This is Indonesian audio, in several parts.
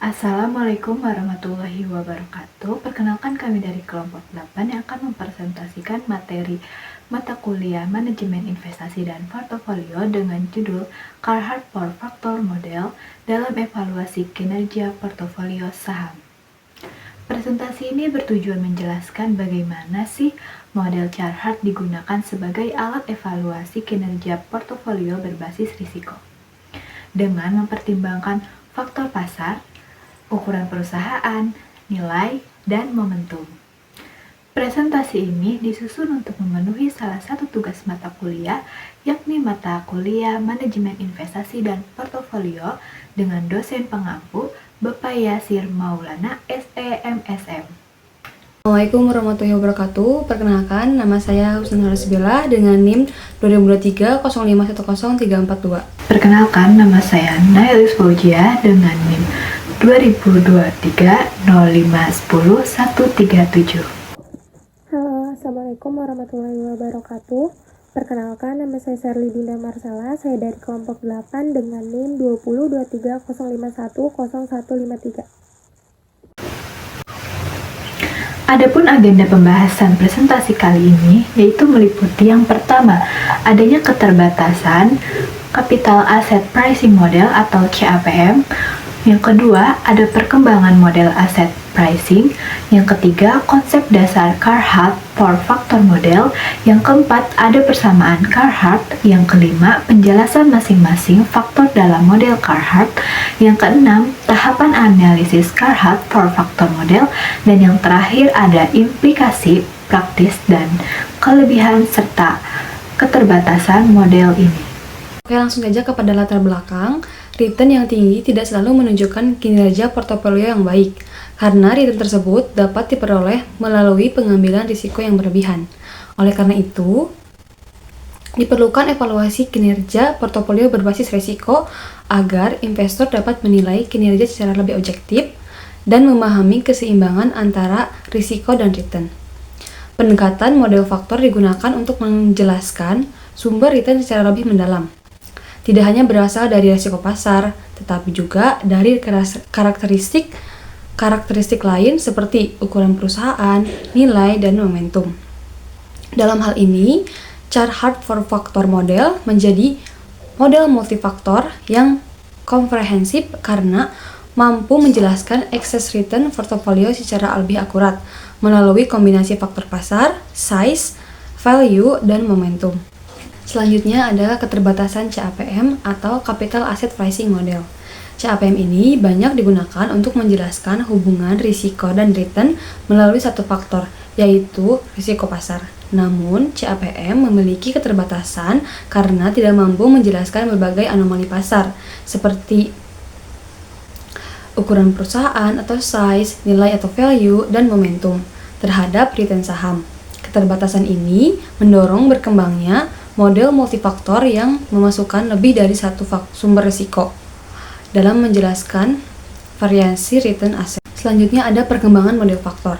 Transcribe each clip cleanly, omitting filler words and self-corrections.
Assalamualaikum warahmatullahi wabarakatuh. Perkenalkan kami dari kelompok 8 yang akan mempresentasikan materi mata kuliah Manajemen Investasi dan Portofolio dengan judul Carhart Four Factor Model dalam evaluasi kinerja portofolio saham. Presentasi ini bertujuan menjelaskan bagaimana sih model Carhart digunakan sebagai alat evaluasi kinerja portofolio berbasis risiko dengan mempertimbangkan faktor pasar, ukuran perusahaan, nilai, dan momentum. Presentasi ini disusun untuk memenuhi salah satu tugas mata kuliah, yakni mata kuliah Manajemen Investasi dan Portofolio dengan dosen pengampu Bapak Yasir Maulana, SEMSM. Assalamualaikum warahmatullahi wabarakatuh. Perkenalkan, nama saya Husnul Harisbella dengan NIM 202305103442. Perkenalkan, nama saya Nailis Fauzia dengan NIM 2023-0510-137. Halo, Assalamualaikum warahmatullahi wabarakatuh. Perkenalkan, nama saya Sherly Dinda Marsala, saya dari kelompok 8 dengan NIM 2023-051-0153. Adapun agenda pembahasan presentasi kali ini yaitu meliputi yang pertama, adanya keterbatasan Capital Asset Pricing Model atau CAPM. Yang kedua, ada perkembangan model aset pricing. Yang ketiga, konsep dasar Carhart Four Factor Model. Yang keempat, ada persamaan Carhart. Yang kelima, penjelasan masing-masing faktor dalam model Carhart. Yang keenam, tahapan analisis Carhart Four Factor Model. Dan yang terakhir, ada implikasi praktis dan kelebihan serta keterbatasan model ini. Oke, langsung saja kepada latar belakang. Return yang tinggi tidak selalu menunjukkan kinerja portofolio yang baik, karena return tersebut dapat diperoleh melalui pengambilan risiko yang berlebihan. Oleh karena itu, diperlukan evaluasi kinerja portofolio berbasis risiko agar investor dapat menilai kinerja secara lebih objektif dan memahami keseimbangan antara risiko dan return. Pendekatan model faktor digunakan untuk menjelaskan sumber return secara lebih mendalam. Tidak hanya berasal dari risiko pasar, tetapi juga dari karakteristik lain seperti ukuran perusahaan, nilai, dan momentum. Dalam hal ini, Carhart Four Factor Model menjadi model multifaktor yang komprehensif karena mampu menjelaskan excess return portofolio secara lebih akurat melalui kombinasi faktor pasar, size, value, dan momentum. Selanjutnya adalah keterbatasan CAPM atau Capital Asset Pricing Model. CAPM ini banyak digunakan untuk menjelaskan hubungan risiko dan return melalui satu faktor, yaitu risiko pasar. Namun, CAPM memiliki keterbatasan karena tidak mampu menjelaskan berbagai anomali pasar, seperti ukuran perusahaan atau size, nilai atau value, dan momentum terhadap return saham. Keterbatasan ini mendorong berkembangnya model multifaktor yang memasukkan lebih dari satu sumber risiko dalam menjelaskan variasi return aset. Selanjutnya ada perkembangan model faktor.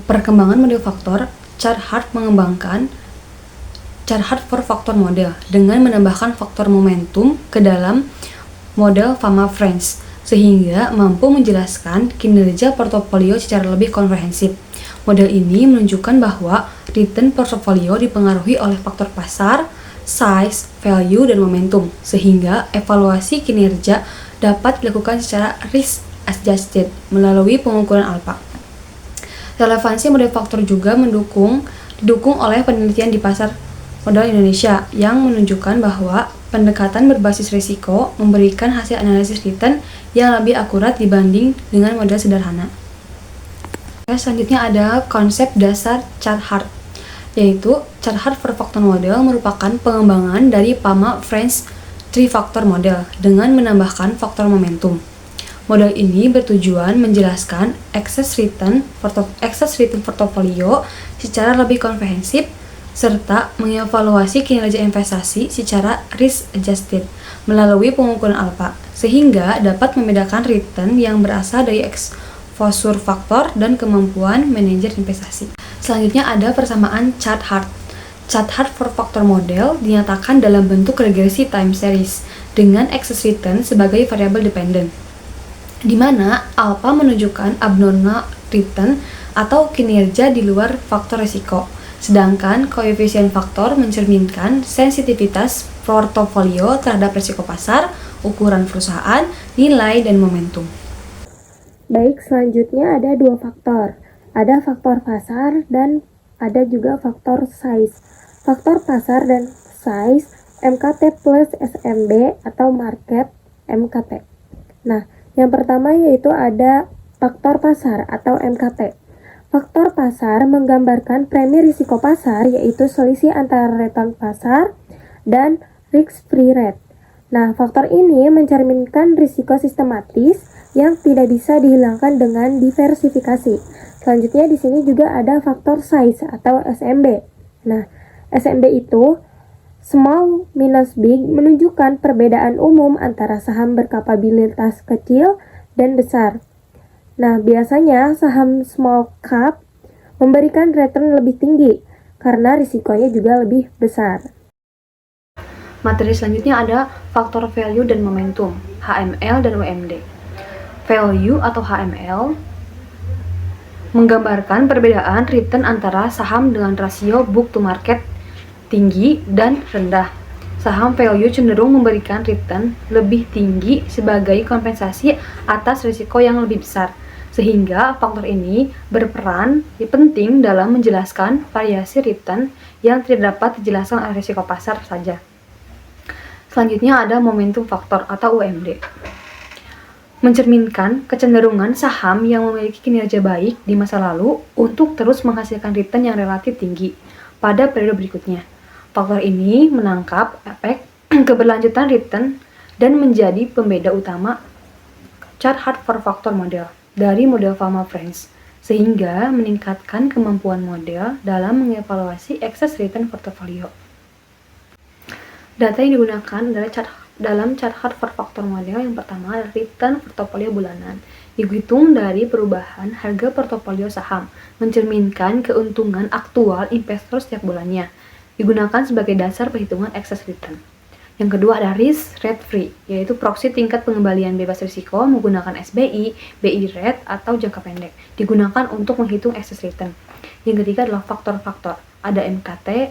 Perkembangan model faktor, Carhart mengembangkan Carhart Four Factor Model dengan menambahkan faktor momentum ke dalam model Fama Friends sehingga mampu menjelaskan kinerja portofolio secara lebih komprehensif. Model ini menunjukkan bahwa return portofolio dipengaruhi oleh faktor pasar, size, value, dan momentum, sehingga evaluasi kinerja dapat dilakukan secara risk adjusted melalui pengukuran alfa. Relevansi model faktor juga didukung oleh penelitian di pasar modal Indonesia yang menunjukkan bahwa pendekatan berbasis risiko memberikan hasil analisis return yang lebih akurat dibanding dengan model sederhana. Selanjutnya ada konsep dasar Carhart, yaitu Carhart Four Factor Model merupakan pengembangan dari Fama Friends Three Factor Model dengan menambahkan faktor momentum. Model ini bertujuan menjelaskan excess return portofolio secara lebih komprehensif serta mengevaluasi kinerja investasi secara risk adjusted melalui pengukuran alfa, sehingga dapat membedakan return yang berasal dari exposure faktor dan kemampuan manajer investasi. Selanjutnya ada persamaan Carhart. Carhart Four Factor Model dinyatakan dalam bentuk regresi time series dengan excess return sebagai variabel dependent. di mana alpha menunjukkan abnormal return atau kinerja di luar faktor risiko, sedangkan koefisien faktor mencerminkan sensitivitas portofolio terhadap risiko pasar, ukuran perusahaan, nilai, dan momentum. Baik, selanjutnya ada dua faktor. Ada faktor pasar dan ada juga faktor size. Faktor pasar dan size MKT plus SMB atau market MKT. Nah, yang pertama yaitu ada faktor pasar atau MKT. Faktor pasar menggambarkan premi risiko pasar, yaitu selisih antara return pasar dan risk-free rate. Nah, faktor ini mencerminkan risiko sistematis yang tidak bisa dihilangkan dengan diversifikasi. Selanjutnya di sini juga ada faktor size atau SMB. Nah, SMB itu small minus big menunjukkan perbedaan umum antara saham berkapabilitas kecil dan besar. Nah, biasanya saham small cap memberikan return lebih tinggi karena risikonya juga lebih besar. Materi selanjutnya ada faktor value dan momentum, HML dan WMD. Value atau HML menggambarkan perbedaan return antara saham dengan rasio book to market tinggi dan rendah. Saham value cenderung memberikan return lebih tinggi sebagai kompensasi atas risiko yang lebih besar. Sehingga faktor ini berperan penting dalam menjelaskan variasi return yang tidak dapat dijelaskan oleh risiko pasar saja. Selanjutnya ada momentum faktor atau UMD. Mencerminkan kecenderungan saham yang memiliki kinerja baik di masa lalu untuk terus menghasilkan return yang relatif tinggi pada periode berikutnya. Faktor ini menangkap efek keberlanjutan return dan menjadi pembeda utama chart hard for factor model dari model Fama Friends, sehingga meningkatkan kemampuan model dalam mengevaluasi excess return portofolio. Data yang digunakan adalah dalam chart hard for factor model yang pertama adalah return portofolio bulanan, dihitung dari perubahan harga portofolio saham, mencerminkan keuntungan aktual investor setiap bulannya, digunakan sebagai dasar perhitungan excess return. Yang kedua ada risk rate free, yaitu proksi tingkat pengembalian bebas risiko menggunakan SBI, BI rate atau jangka pendek, digunakan untuk menghitung excess return. Yang ketiga adalah faktor-faktor, ada MKT,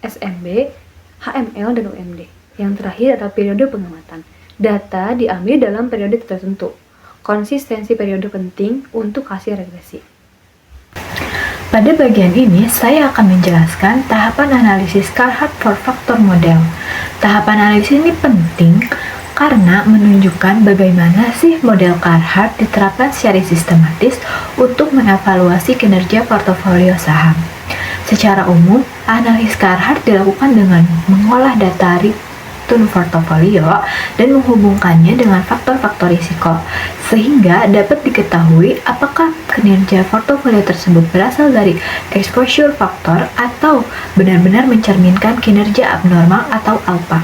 SMB, HML, dan UMD. Yang terakhir adalah periode pengamatan. Data diambil dalam periode tertentu. Konsistensi periode penting untuk hasil regresi. Pada bagian ini, saya akan menjelaskan tahapan analisis Carhart for Factor Model. Tahapan analisis ini penting karena menunjukkan bagaimana sih model Carhart diterapkan secara sistematis untuk mengevaluasi kinerja portofolio saham. Secara umum, analisis Carhart dilakukan dengan mengolah data return portofolio dan menghubungkannya dengan faktor-faktor risiko, sehingga dapat diketahui apakah kinerja portofolio tersebut berasal dari exposure faktor atau benar-benar mencerminkan kinerja abnormal atau alpha.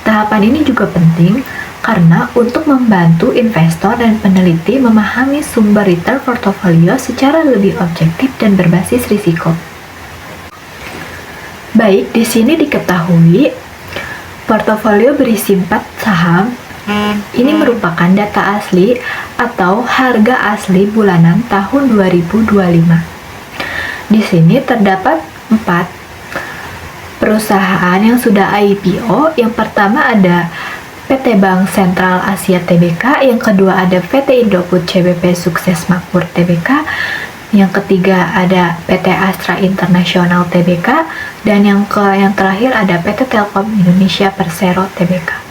Tahapan ini juga penting karena untuk membantu investor dan peneliti memahami sumber return portofolio secara lebih objektif dan berbasis risiko. Baik, di sini diketahui portofolio berisi 4 saham. Ini merupakan data asli atau harga asli bulanan tahun 2025. Di sini terdapat 4 perusahaan yang sudah IPO. Yang pertama ada PT Bank Sentral Asia Tbk, yang kedua ada PT Indofood CBP Sukses Makmur Tbk, yang ketiga ada PT Astra International Tbk, dan yang terakhir ada PT Telkom Indonesia Persero Tbk.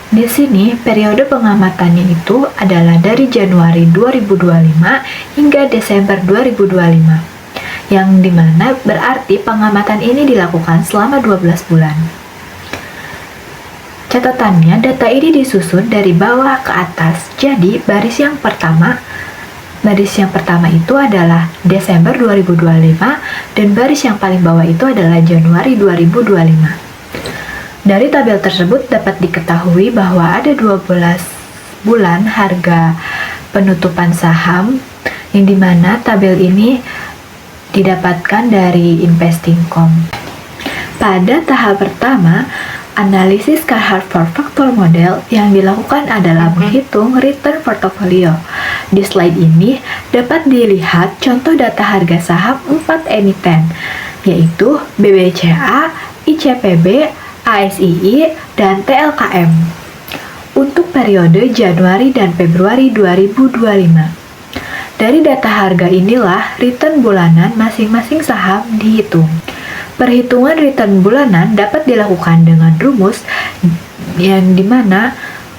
Di sini periode pengamatannya itu adalah dari Januari 2025 hingga Desember 2025, yang dimana berarti pengamatan ini dilakukan selama 12 bulan. Catatannya, data ini disusun dari bawah ke atas. Jadi baris yang pertama itu adalah Desember 2025 dan baris yang paling bawah itu adalah Januari 2025. Dari tabel tersebut dapat diketahui bahwa ada 12 bulan harga penutupan saham, yang dimana tabel ini didapatkan dari Investing.com. Pada tahap pertama Analisis Carhart Four-Factor Model yang dilakukan adalah menghitung return portofolio. Di slide ini dapat dilihat contoh data harga saham 4 emiten, yaitu BBCA, ICPB, ASII, dan TLKM. Untuk periode Januari dan Februari 2025. Dari data harga inilah return bulanan masing-masing saham dihitung. Perhitungan return bulanan dapat dilakukan dengan rumus yang dimana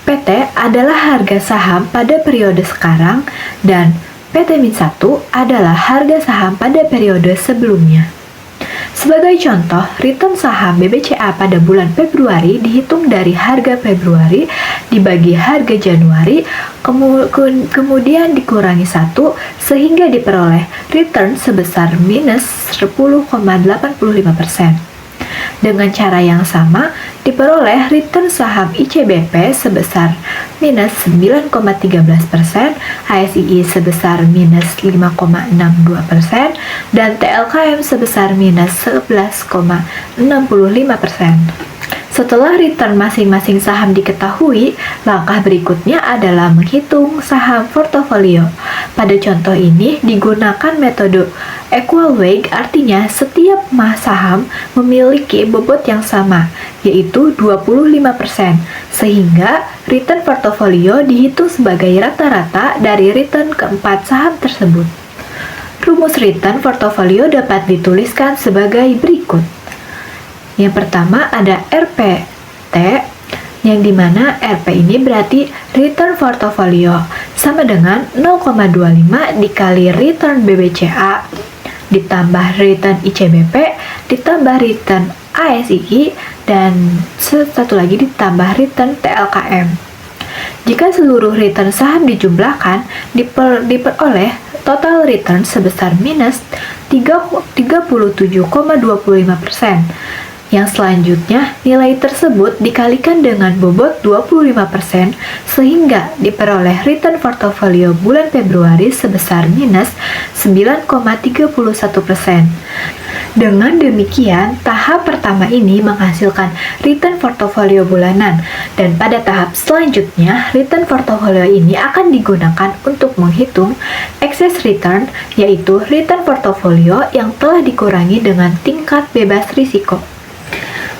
PT adalah harga saham pada periode sekarang dan PT-1 adalah harga saham pada periode sebelumnya. Sebagai contoh, return saham BBCA pada bulan Februari dihitung dari harga Februari dibagi harga Januari, kemudian dikurangi 1 sehingga diperoleh return sebesar minus 10,85%. Dengan cara yang sama, diperoleh return saham ICBP sebesar minus 9,13%, ASII sebesar minus 5,62%, dan TLKM sebesar minus 11,65%. Setelah return masing-masing saham diketahui, langkah berikutnya adalah menghitung saham portofolio. Pada contoh ini digunakan metode equal weight, artinya setiap saham memiliki bobot yang sama, yaitu 25%, sehingga return portofolio dihitung sebagai rata-rata dari return keempat saham tersebut. Rumus return portofolio dapat dituliskan sebagai berikut. Yang pertama ada RPT, yang dimana RP ini berarti return portfolio sama dengan 0,25 dikali return BBCA ditambah return ICBP ditambah return ASII dan satu lagi ditambah return TLKM. Jika seluruh return saham dijumlahkan, diperoleh total return sebesar minus 37,25%. Yang selanjutnya, nilai tersebut dikalikan dengan bobot 25% sehingga diperoleh return portofolio bulan Februari sebesar minus 9,31%. Dengan demikian, tahap pertama ini menghasilkan return portofolio bulanan dan pada tahap selanjutnya, return portofolio ini akan digunakan untuk menghitung excess return, yaitu return portofolio yang telah dikurangi dengan tingkat bebas risiko.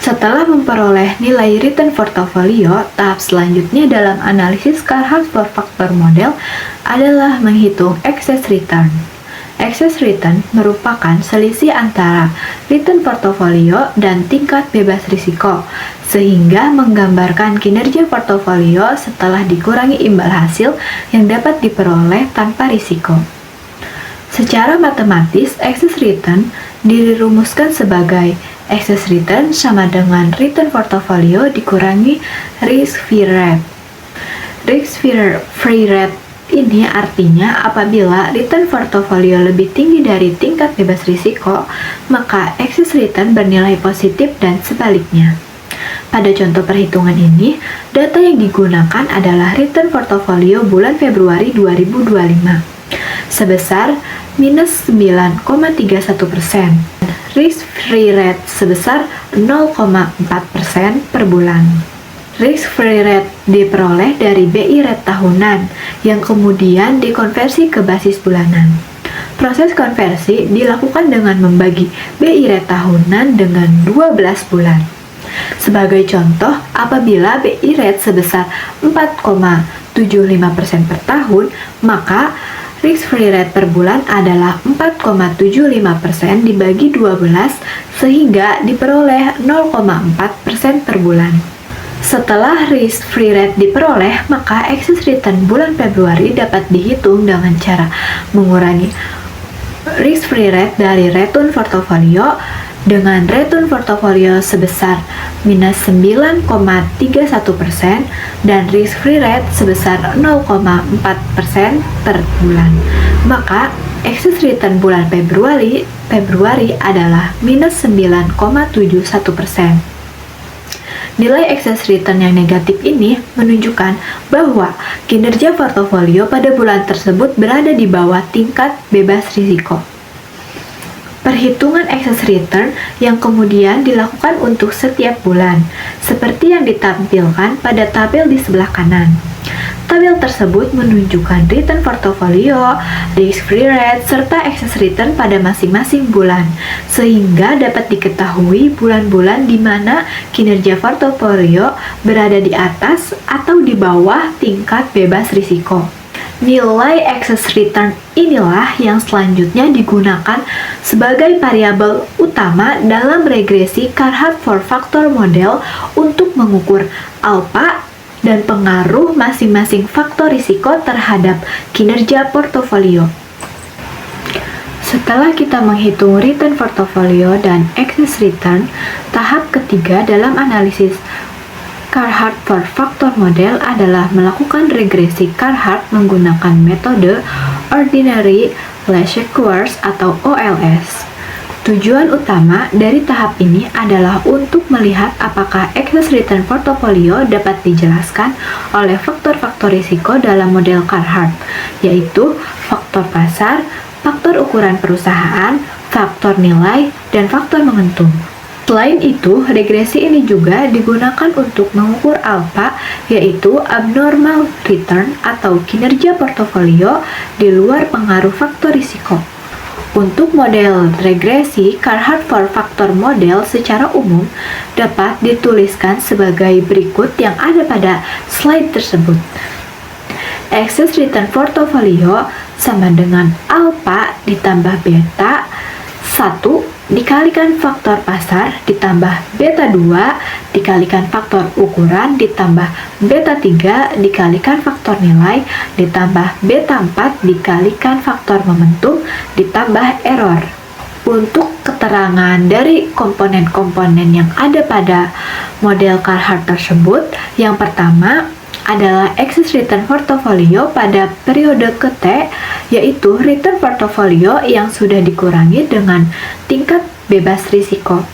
Setelah memperoleh nilai return portofolio, tahap selanjutnya dalam analisis Carhart Four-Factor Model adalah menghitung excess return. Excess return merupakan selisih antara return portofolio dan tingkat bebas risiko, sehingga menggambarkan kinerja portofolio setelah dikurangi imbal hasil yang dapat diperoleh tanpa risiko. Secara matematis, excess return dirumuskan sebagai excess return sama dengan return portofolio dikurangi risk-free rate. Risk-free rate ini artinya apabila return portofolio lebih tinggi dari tingkat bebas risiko, maka excess return bernilai positif dan sebaliknya. Pada contoh perhitungan ini, data yang digunakan adalah return portofolio bulan Februari 2025 sebesar minus 9,31%. Risk-free rate sebesar 0,4% per bulan. Risk-free rate diperoleh dari BI rate tahunan yang kemudian dikonversi ke basis bulanan. Proses konversi dilakukan dengan membagi BI rate tahunan dengan 12 bulan. Sebagai contoh, apabila BI rate sebesar 4,75% per tahun, maka risk-free rate per bulan adalah 4,75% dibagi 12 sehingga diperoleh 0,4% per bulan. Setelah risk-free rate diperoleh, maka excess return bulan Februari dapat dihitung dengan cara mengurangi risk-free rate dari return portofolio dengan return portofolio sebesar minus 9,31% dan risk-free rate sebesar 0,4% per bulan. Maka, excess return bulan Februari adalah minus 9,71%. Nilai excess return yang negatif ini menunjukkan bahwa kinerja portofolio pada bulan tersebut berada di bawah tingkat bebas risiko. perhitungan excess return yang kemudian dilakukan untuk setiap bulan, seperti yang ditampilkan pada tabel di sebelah kanan. Tabel tersebut menunjukkan return portofolio, risk-free rate, serta excess return pada masing-masing bulan, sehingga dapat diketahui bulan-bulan di mana kinerja portofolio berada di atas atau di bawah tingkat bebas risiko. Nilai excess return inilah yang selanjutnya digunakan sebagai variabel utama dalam regresi Carhart 4-factor model untuk mengukur alfa dan pengaruh masing-masing faktor risiko terhadap kinerja portofolio. Setelah kita menghitung return portofolio dan excess return, tahap ketiga dalam analisis Carhart 4-factor model adalah melakukan regresi Carhart menggunakan metode Ordinary Least Squares atau OLS. Tujuan utama dari tahap ini adalah untuk melihat apakah excess return portofolio dapat dijelaskan oleh faktor-faktor risiko dalam model Carhart, yaitu faktor pasar, faktor ukuran perusahaan, faktor nilai, dan faktor momentum. Selain itu, regresi ini juga digunakan untuk mengukur alfa, yaitu abnormal return atau kinerja portofolio di luar pengaruh faktor risiko. Untuk model regresi Carhart 4-factor model secara umum dapat dituliskan sebagai berikut yang ada pada slide tersebut. Excess return portofolio sama dengan alfa ditambah beta 1 dikalikan faktor pasar ditambah beta 2 dikalikan faktor ukuran ditambah beta 3 dikalikan faktor nilai ditambah beta 4 dikalikan faktor momentum ditambah error. Untuk keterangan dari komponen-komponen yang ada pada model Carhart tersebut, yang pertama adalah excess return portofolio pada periode ke-T, yaitu return portofolio yang sudah dikurangi dengan tingkat bebas risiko.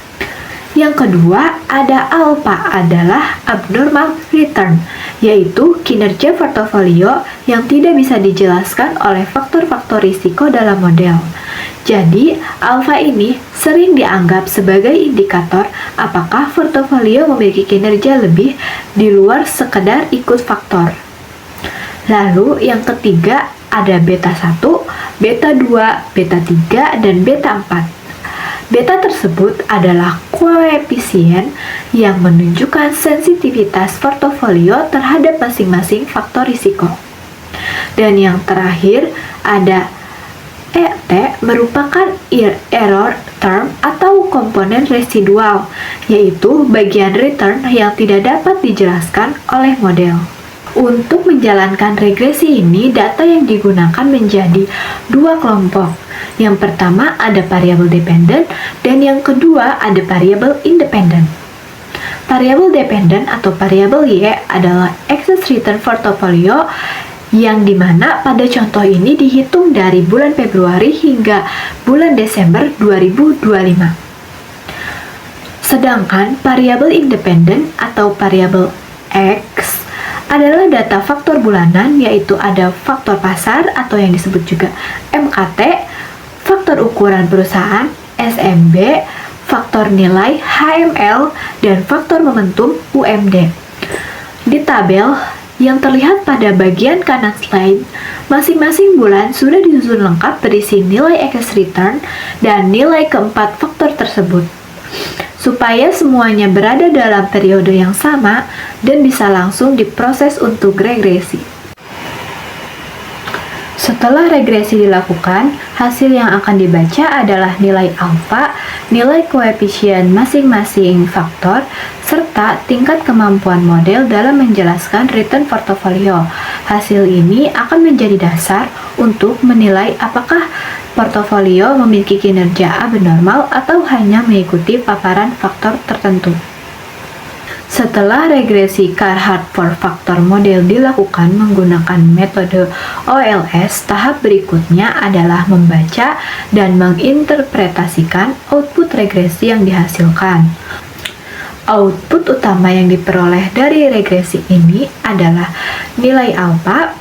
Yang kedua, ada alfa adalah abnormal return, yaitu kinerja portofolio yang tidak bisa dijelaskan oleh faktor-faktor risiko dalam model. Jadi, alfa ini sering dianggap sebagai indikator apakah portofolio memiliki kinerja lebih di luar sekedar ikut faktor. Lalu, yang ketiga ada beta 1, beta 2, beta 3, dan beta 4. Beta tersebut adalah koefisien yang menunjukkan sensitivitas portofolio terhadap masing-masing faktor risiko. Dan yang terakhir ada ET merupakan error term atau komponen residual, yaitu bagian return yang tidak dapat dijelaskan oleh model. Untuk menjalankan regresi ini, data yang digunakan menjadi dua kelompok. Yang pertama ada variabel dependent dan yang kedua ada variabel independent. Variabel dependent atau variabel Y adalah excess return portofolio yang dimana pada contoh ini dihitung dari bulan Februari hingga bulan Desember 2025. Sedangkan variabel independen atau variabel X adalah data faktor bulanan, yaitu ada faktor pasar atau yang disebut juga MKT, faktor ukuran perusahaan SMB, faktor nilai HML, dan faktor momentum UMD. Di tabel yang terlihat pada bagian kanan slide, masing-masing bulan sudah disusun lengkap berisi nilai excess return dan nilai keempat faktor tersebut, supaya semuanya berada dalam periode yang sama dan bisa langsung diproses untuk regresi. Setelah regresi dilakukan, hasil yang akan dibaca adalah nilai alfa, nilai koefisien masing-masing faktor, serta tingkat kemampuan model dalam menjelaskan return portofolio. Hasil ini akan menjadi dasar untuk menilai apakah portofolio memiliki kinerja abnormal atau hanya mengikuti paparan faktor tertentu. Setelah regresi Carhart 4-factor model dilakukan menggunakan metode OLS, tahap berikutnya adalah membaca dan menginterpretasikan output regresi yang dihasilkan. Output utama yang diperoleh dari regresi ini adalah nilai alfa,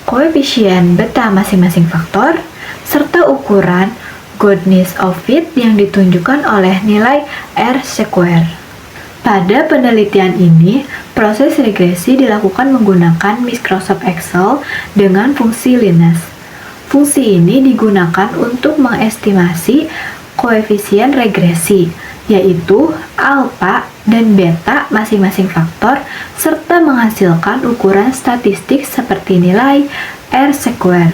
koefisien beta masing-masing faktor, serta ukuran goodness of it yang ditunjukkan oleh nilai R-square. Pada penelitian ini, proses regresi dilakukan menggunakan Microsoft Excel dengan fungsi Linus. Fungsi ini digunakan untuk mengestimasi koefisien regresi, yaitu alfa dan beta masing-masing faktor, serta menghasilkan ukuran statistik seperti nilai R-square.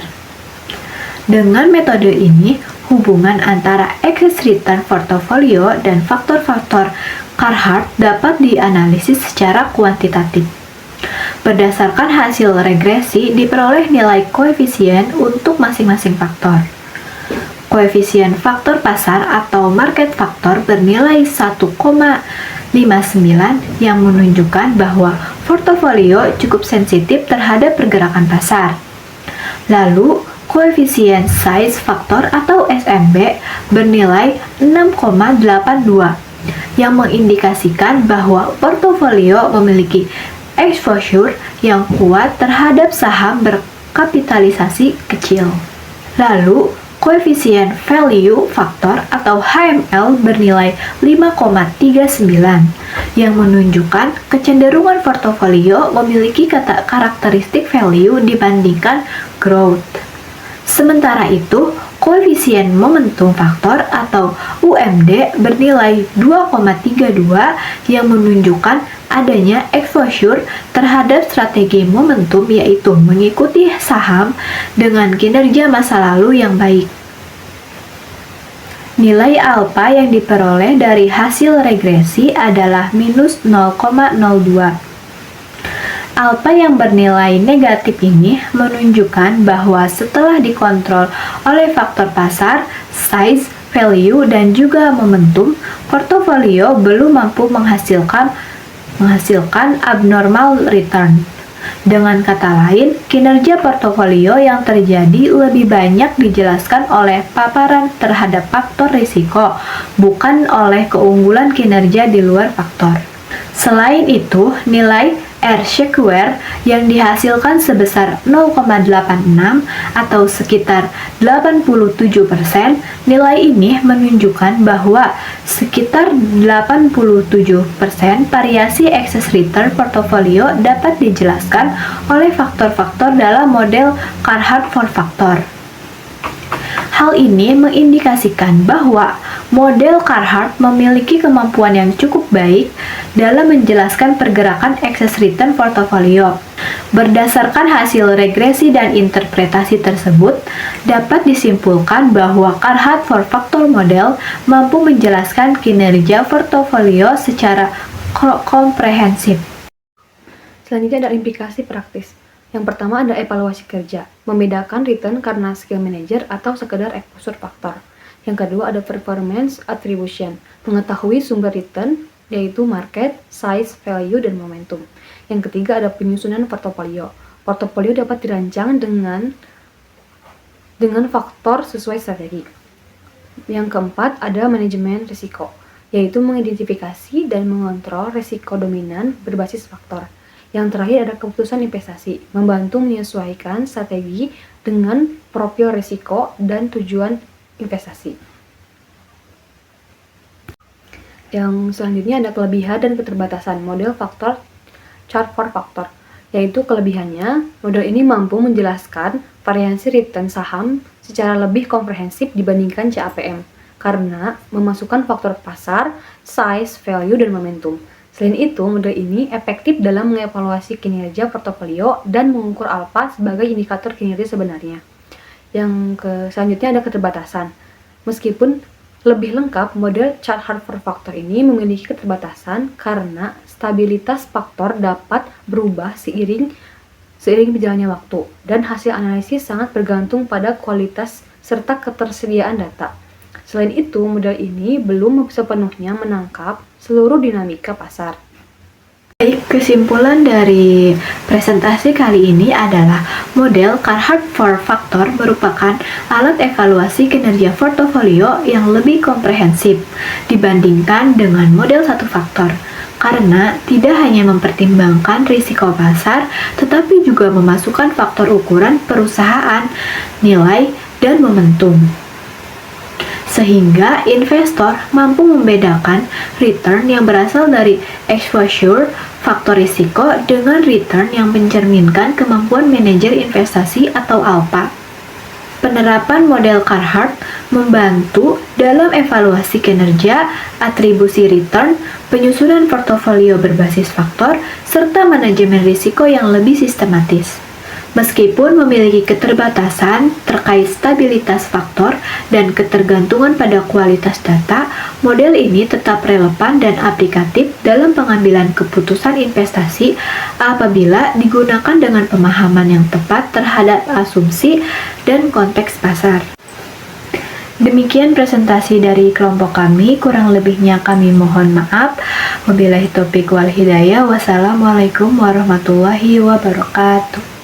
Dengan metode ini, hubungan antara excess return portofolio dan faktor-faktor Carhart dapat dianalisis secara kuantitatif. Berdasarkan hasil regresi, diperoleh nilai koefisien untuk masing-masing faktor. Koefisien faktor pasar atau market factor bernilai 1,59 yang menunjukkan bahwa portofolio cukup sensitif terhadap pergerakan pasar. Lalu, koefisien size factor atau SMB bernilai 6,82 yang mengindikasikan bahwa portofolio memiliki exposure yang kuat terhadap saham berkapitalisasi kecil. Lalu, koefisien value factor atau HML bernilai 5,39 yang menunjukkan kecenderungan portofolio memiliki karakteristik value dibandingkan growth. Sementara itu, koefisien momentum faktor atau UMD bernilai 2,32 yang menunjukkan adanya exposure terhadap strategi momentum, yaitu mengikuti saham dengan kinerja masa lalu yang baik. Nilai alfa yang diperoleh dari hasil regresi adalah minus 0,02. Alfa yang bernilai negatif ini menunjukkan bahwa setelah dikontrol oleh faktor pasar, size, value, dan juga momentum, portofolio belum mampu menghasilkan abnormal return. Dengan kata lain, kinerja portofolio yang terjadi lebih banyak dijelaskan oleh paparan terhadap faktor risiko, bukan oleh keunggulan kinerja di luar faktor. Selain itu, nilai R-square yang dihasilkan sebesar 0,86 atau sekitar 87%, nilai ini menunjukkan bahwa sekitar 87% variasi excess return portofolio dapat dijelaskan oleh faktor-faktor dalam model Carhart 4-factor. Hal ini mengindikasikan bahwa model Carhart memiliki kemampuan yang cukup baik dalam menjelaskan pergerakan excess return portofolio. Berdasarkan hasil regresi dan interpretasi tersebut, dapat disimpulkan bahwa Carhart 4-factor model mampu menjelaskan kinerja portofolio secara komprehensif. Selanjutnya ada implikasi praktis. Yang pertama ada evaluasi kerja, membedakan return karena skill manager atau sekedar exposure faktor. Yang kedua ada performance attribution, mengetahui sumber return yaitu market, size, value, dan momentum. Yang ketiga ada penyusunan portofolio. Portofolio dapat dirancang dengan faktor sesuai strategi. Yang keempat ada manajemen risiko, yaitu mengidentifikasi dan mengontrol risiko dominan berbasis faktor. Yang terakhir ada keputusan investasi, membantu menyesuaikan strategi dengan profil risiko dan tujuan investasi. Yang selanjutnya ada kelebihan dan keterbatasan model faktor chart 4-factor, yaitu kelebihannya, model ini mampu menjelaskan variasi return saham secara lebih komprehensif dibandingkan CAPM, karena memasukkan faktor pasar, size, value, dan momentum. Selain itu, model ini efektif dalam mengevaluasi kinerja portofolio dan mengukur alfa sebagai indikator kinerja sebenarnya. Yang selanjutnya ada keterbatasan. Meskipun lebih lengkap, model Carhart 4-factor ini memiliki keterbatasan karena stabilitas faktor dapat berubah seiring berjalannya waktu, dan hasil analisis sangat bergantung pada kualitas serta ketersediaan data. Selain itu, model ini belum sepenuhnya menangkap seluruh dinamika pasar. Baik, kesimpulan dari presentasi kali ini adalah model Carhart 4-factor merupakan alat evaluasi kinerja portofolio yang lebih komprehensif dibandingkan dengan model 1-faktor, karena tidak hanya mempertimbangkan risiko pasar, tetapi juga memasukkan faktor ukuran perusahaan, nilai, dan momentum. sehingga investor mampu membedakan return yang berasal dari exposure, faktor risiko, dengan return yang mencerminkan kemampuan manajer investasi atau alpha. Penerapan model Carhart membantu dalam evaluasi kinerja, atribusi return, penyusunan portofolio berbasis faktor, serta manajemen risiko yang lebih sistematis. Meskipun memiliki keterbatasan terkait stabilitas faktor dan ketergantungan pada kualitas data, model ini tetap relevan dan aplikatif dalam pengambilan keputusan investasi apabila digunakan dengan pemahaman yang tepat terhadap asumsi dan konteks pasar. Demikian presentasi dari kelompok kami, kurang lebihnya kami mohon maaf. Wabillahi taufiq wal hidayah. Wassalamualaikum warahmatullahi wabarakatuh.